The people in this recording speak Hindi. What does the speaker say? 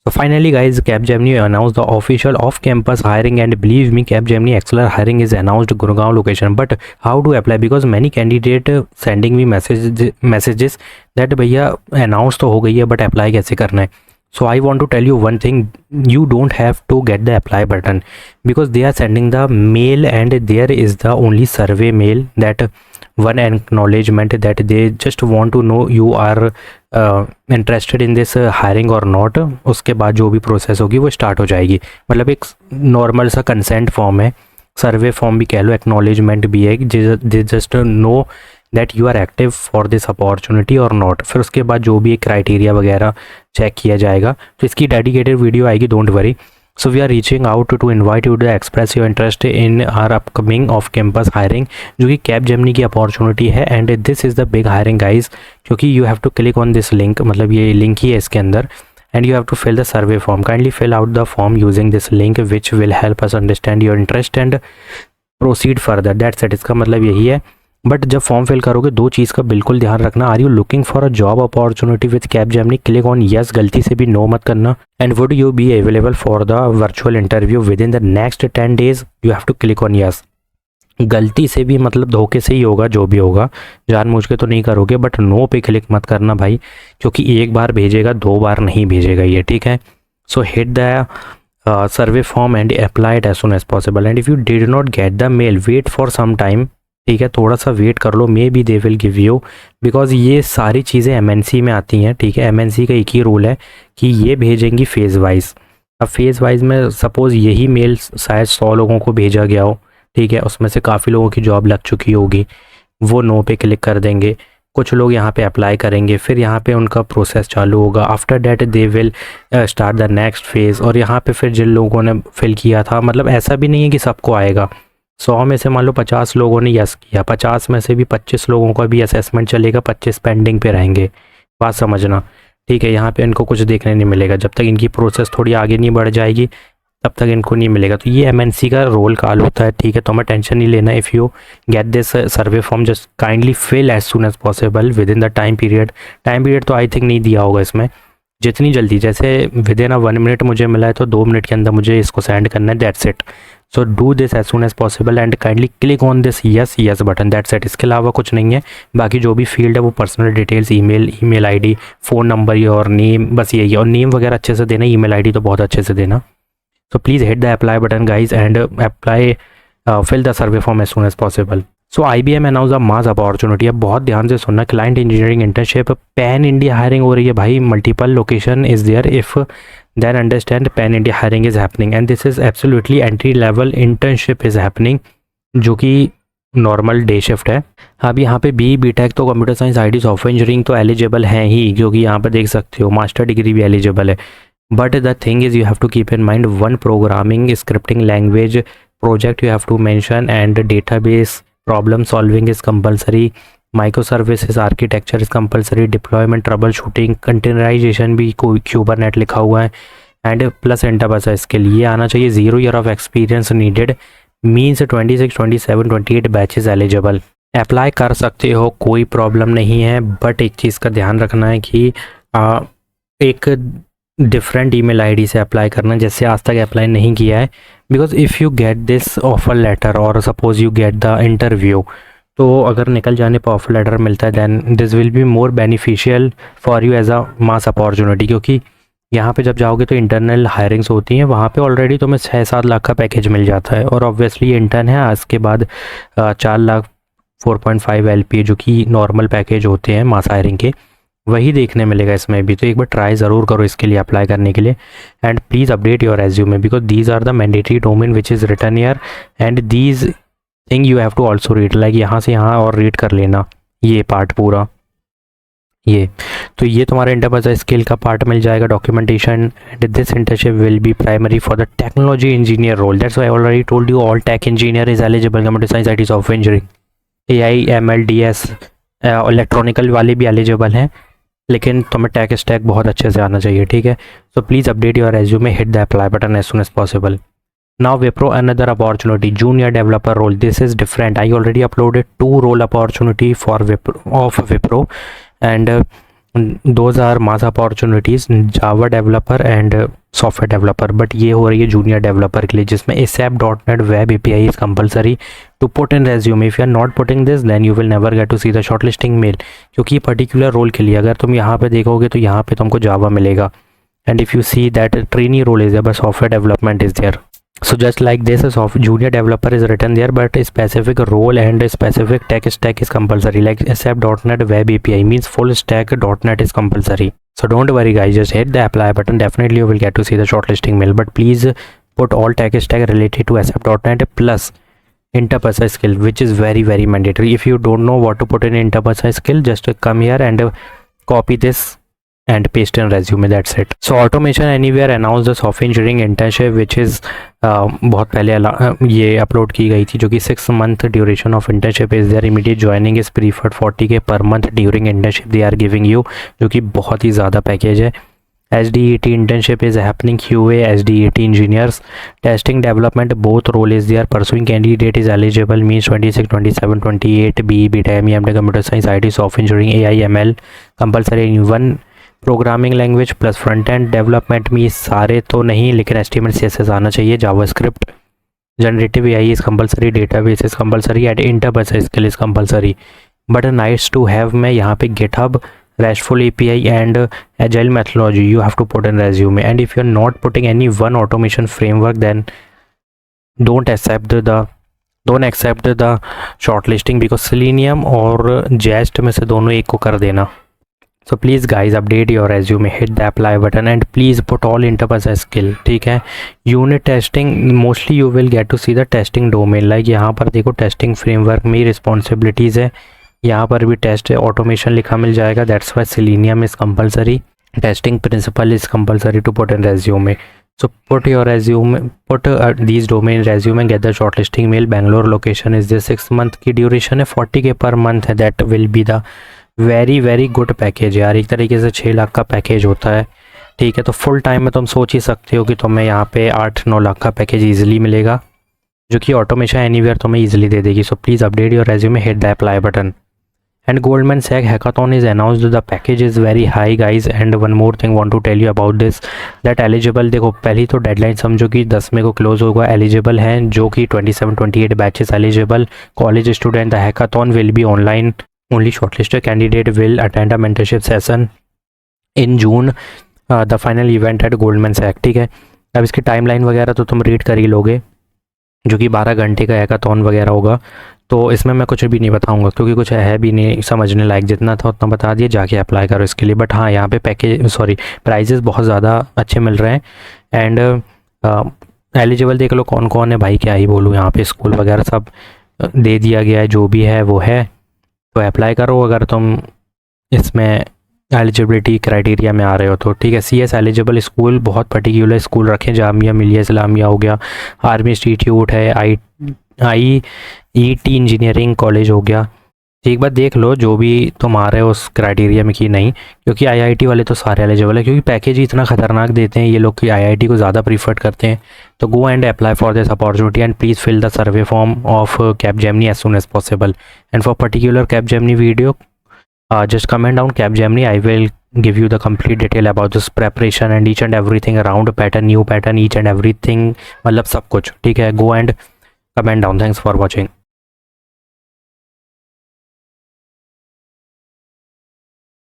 So finally guys, Capgemini announced the official off-campus hiring, and believe me, Capgemini Acceler hiring is announced Gurgaon location. But how to apply? Because many candidate sending me messages that भैया announce तो हो गई है but apply कैसे करना है. So I want to tell you one thing, you don't have to get the apply button because they are sending the mail and there is the only survey mail, that one acknowledgement that they just want to know you are interested in this hiring और नॉट. उसके बाद जो भी प्रोसेस होगी वो स्टार्ट हो जाएगी. मतलब एक नॉर्मल सा कंसेंट फॉर्म है, सर्वे फॉर्म भी कह लो, एक्नॉलेजमेंट भी है, just know that you are active for this opportunity और नॉट. फिर उसके बाद जो भी क्राइटेरिया वगैरह चेक किया जाएगा. तो इसकी डेडिकेटेड वीडियो आएगी, don't worry. So we are reaching out to invite you to express your interest in our upcoming off campus hiring, जो कि Capgemini की अपॉर्चुनिटी है. And this is the big hiring guys, क्योंकि you have to click on this link, मतलब ये लिंक ही है इसके अंदर. And you have to fill the survey form. Kindly fill out the form using this link which will help us understand your interest and proceed further. That's it. इसका मतलब यही है. बट जब फॉर्म फिल करोगे दो चीज़ का बिल्कुल ध्यान रखना. Are you looking for a job opportunity with Capgemini? Click on yes, गलती से भी नो मत करना. And would you be available for the virtual interview within the next 10 days? You have to click on yes. गलती से भी मतलब धोखे से ही होगा, जो भी होगा जानबूझ के तो नहीं करोगे, बट नो पे क्लिक मत करना भाई, क्योंकि एक बार भेजेगा, दो बार नहीं भेजेगा ये, ठीक है. So hit the survey form and apply it as soon as possible. And if you did not get the mail, wait for some time, ठीक है, थोड़ा सा वेट कर लो. Maybe they will give you, because ये सारी चीज़ें एमएनसी में आती हैं, ठीक है. एमएनसी का एक ही रूल है कि ये भेजेंगी फेज़ वाइज. अब फेज़ वाइज में सपोज़ यही मेल शायद 100 लोगों को भेजा गया हो, ठीक है, उसमें से काफ़ी लोगों की जॉब लग चुकी होगी, वो नो पे क्लिक कर देंगे. कुछ लोग यहाँ पे अप्लाई करेंगे, फिर यहाँ पे उनका प्रोसेस चालू होगा. After that they will start the next phase. और यहाँ पे फिर जिन लोगों ने फिल किया था, मतलब ऐसा भी नहीं है कि सबको आएगा. 100 में से मान लो 50 लोगों ने यस किया, 50 में से भी 25 लोगों का भी असेसमेंट चलेगा, 25 पेंडिंग पे रहेंगे. बात समझना, ठीक है. यहाँ पे इनको कुछ देखने नहीं मिलेगा जब तक इनकी प्रोसेस थोड़ी आगे नहीं बढ़ जाएगी, तब तक इनको नहीं मिलेगा. तो ये एमएनसी का रोल काल होता है, ठीक है. तो हमें टेंशन नहीं लेना. If you get this survey form, just kindly fill as soon as possible within the time period. Time period तो आई थिंक नहीं दिया होगा इसमें. जितनी जल्दी, जैसे विद इन 1 minute मुझे मिला है तो 2 मिनट के अंदर मुझे इसको सेंड करना है. That's it. So do this as soon as possible and kindly click on this yes button. That's it. इसके अलावा कुछ नहीं है. बाकी जो भी फील्ड है वो personal details, email ID, phone number और नेम, बस यही है. और नेम वगैरह अच्छे से देना, ईमेल आईडी तो बहुत अच्छे से देना. So please hit the apply button guys and apply, fill the survey form as soon as possible. So IBM announce a mass opportunity. अब बहुत ध्यान से सुनना. Client engineering internship, pan India hiring हो रही है भाई. Multiple location is there. If then understand pan India hiring is happening and this is absolutely entry level internship is happening, जो कि नॉर्मल डे शिफ्ट है. अब यहाँ पे बी टेक तो computer science IT software engineering तो एलिजिबल हैं ही, क्योंकि यहाँ पर देख सकते हो मास्टर डिग्री भी एलिजिबल है. But the thing is you have to keep in mind one programming scripting language project you have to mention and database problem solving is compulsory. Microservices architecture is compulsory. Deployment, trouble shooting, containerization भी क्यूबरनेट लिखा हुआ है. एंड प्लस एंटरप्राइज इसके लिए आना चाहिए. 0 year of experience needed. Means 26, 27, 28 batches eligible. Apply कर सकते हो, कोई प्रॉब्लम नहीं है. बट एक चीज़ का ध्यान रखना है कि एक डिफरेंट ईमेल आईडी से अप्लाई करना, जैसे आज तक अप्लाई नहीं किया है. Because if you get this offer letter और suppose you get the interview, तो अगर निकल जाने पर ऑफर लेटर मिलता है, then this will be more beneficial for you as a mass opportunity. क्योंकि यहाँ पे जब जाओगे तो इंटरनल हायरिंग्स होती हैं, वहाँ पे ऑलरेडी तुम्हें 6-7 लाख का पैकेज मिल जाता है. और ऑब्वियसली इंटर्न है, इसके बाद 4 लाख 4.5 LPA जो कि नॉर्मल पैकेज होते हैं मास हायरिंग के, वही देखने मिलेगा इसमें भी. तो एक बार ट्राई ज़रूर करो इसके लिए अप्लाई करने के लिए. And please update your resume because these are the mandatory domain which is written here and these thing you have to also read. Like यहाँ से यहाँ और रीड कर लेना ये पार्ट पूरा. ये तो ये तुम्हारा एंटरप्राइज स्किल का पार्ट मिल जाएगा. Documentation and this internship will be primary for the technology engineer role. That's why I already told you all tech engineer is eligible. Computer science IT software engineering, AI ML DS electronical वाले भी एलिजिबल हैं, लेकिन तुम्हें टेक स्टैक बहुत अच्छे से आना चाहिए, ठीक है. So please update your resume, hit the apply button as soon as possible. Now Wipro, another opportunity, junior developer role. This is different. I already uploaded 2 role opportunity for Wipro and those are mass opportunities Java developer and software developer, but ये हो रही है जूनियर डेवलपर के लिए, जिसमें ASAP.NET web API is compulsory to put in resume. If you are not putting this then you will never get to see the short listing mail. क्योंकि ये पर्टिकुलर रोल के लिए अगर तुम यहाँ पे देखोगे तो यहाँ पे तुमको जावा मिलेगा, and if you see that trainee role is there but software development is there. So just like this, a junior developer is written there, but a specific role and a specific tech stack is compulsory. Like ASAP.NET Web API means full stack .NET is compulsory. So don't worry guys, just hit the apply button. Definitely you will get to see the shortlisting mail. But please put all tech stack related to ASAP.NET plus interpersonal skill, which is very mandatory. If you don't know what to put in interpersonal skill, just come here and copy this and paste in resume. That's it. So Automation Anywhere announced the software engineering internship which is बहुत पहले ये अपलोड की गई थी, जो कि 6 month duration of internship is there. Immediate joining is preferred 40K per month during internship they are giving you, जो कि बहुत ही ज़्यादा पैकेज है. SDET internship is happening. QA SDET engineers testing development both role is there. Pursuing candidate is eligible means 26 27 28 BE BTech ME computer science IT software engineering AI ML compulsory in one programming language plus front end development में सारे तो नहीं, लेकिन HTML CSS आना चाहिए. JavaScript generative AI is compulsory. Database is compulsory and इंटरबस skill is compulsory. But nice to have में यहाँ पे GitHub RESTful API and agile methodology you have to put in resume. And if you're not putting any one automation framework then don't accept the shortlisting, because Selenium और Jest में से दोनों एक को कर देना. So please guys update your resume, hit the apply button and please put all interpersonal skill. ठीक है. Unit testing mostly you will get to see the testing domain. Like यहाँ पर देखो टेस्टिंग फ्रेमवर्क में रिस्पॉन्सिबिलिटीज़ है, यहाँ पर भी टेस्ट ऑटोमेशन लिखा मिल जाएगा. That's why Selenium is compulsory. Testing principle is compulsory to put in resume. So put your resume, put these domain resume and get the shortlisting mail. Bangalore location is the 6 month की ड्यूरेशन है. 40K पर मंथ है. That will be the very good package यार. एक तरीके से 6 लाख का पैकेज होता है. ठीक है, तो फुल टाइम में तुम सोच ही सकते हो कि तुम्हें यहाँ पे 8-9 लाख का पैकेज ईजिली मिलेगा, जो कि ऑटोमेशन एनीवेयर तुम्हें ईजिली दे देगी. सो please update your resume, hit the apply button. And Goldman Sachs hackathon is announced. The package is very high guys. And one more thing want to tell you about this, that eligible, देखो पहली तो डेडलाइन समझो कि 10 में को क्लोज होगा. एलिजिबल हैं जो कि 27-28 batches eligible. College student. The hackathon will be online. Only shortlisted candidate will attend a mentorship session in June. The final event at Goldman Sachs. ठीक है, अब इसकी टाइमलाइन वगैरह तो तुम रीड कर ही लोगे, जो कि 12 घंटे का हैकाथॉन वगैरह होगा. तो इसमें मैं कुछ भी नहीं बताऊंगा क्योंकि कुछ है भी नहीं समझने लायक. जितना था उतना बता दिया, जाके अप्लाई करो इसके लिए. बट हाँ, यहाँ पे प्राइजेस बहुत ज़्यादा अच्छे मिल रहे हैं. एंड एलिजिबल देख लो कौन कौन है भाई, क्या ही बोलूँ. यहाँ पे स्कूल वगैरह सब दे दिया गया है, जो भी है वो है. तो अप्लाई करो अगर तुम इसमें एलिजिबिलिटी क्राइटेरिया में आ रहे हो तो. ठीक है. CS एलिजिबल स्कूल बहुत पर्टिकुलर स्कूल रखें. जामिया मिलिया इस्लामिया हो गया, आर्मी इंस्टीट्यूट है, IET इंजीनियरिंग कॉलेज हो गया. एक बार देख लो जो भी तुम आ रहे हो उस क्राइटेरिया में कि नहीं, क्योंकि IIT वाले तो सारे एलिजिबल है, क्योंकि पैकेज ही इतना खतरनाक देते हैं ये लोग कि IIT को ज़्यादा प्रीफर करते हैं. तो go and apply for this opportunity and please fill the survey form of Capgemini as soon as possible. And for particular Capgemini video just comment down Capgemini. I will give you the complete detail about this preparation and each and everything around pattern, new pattern, each and everything, मतलब सब कुछ. ठीक है. Go and comment down. Thanks for watching.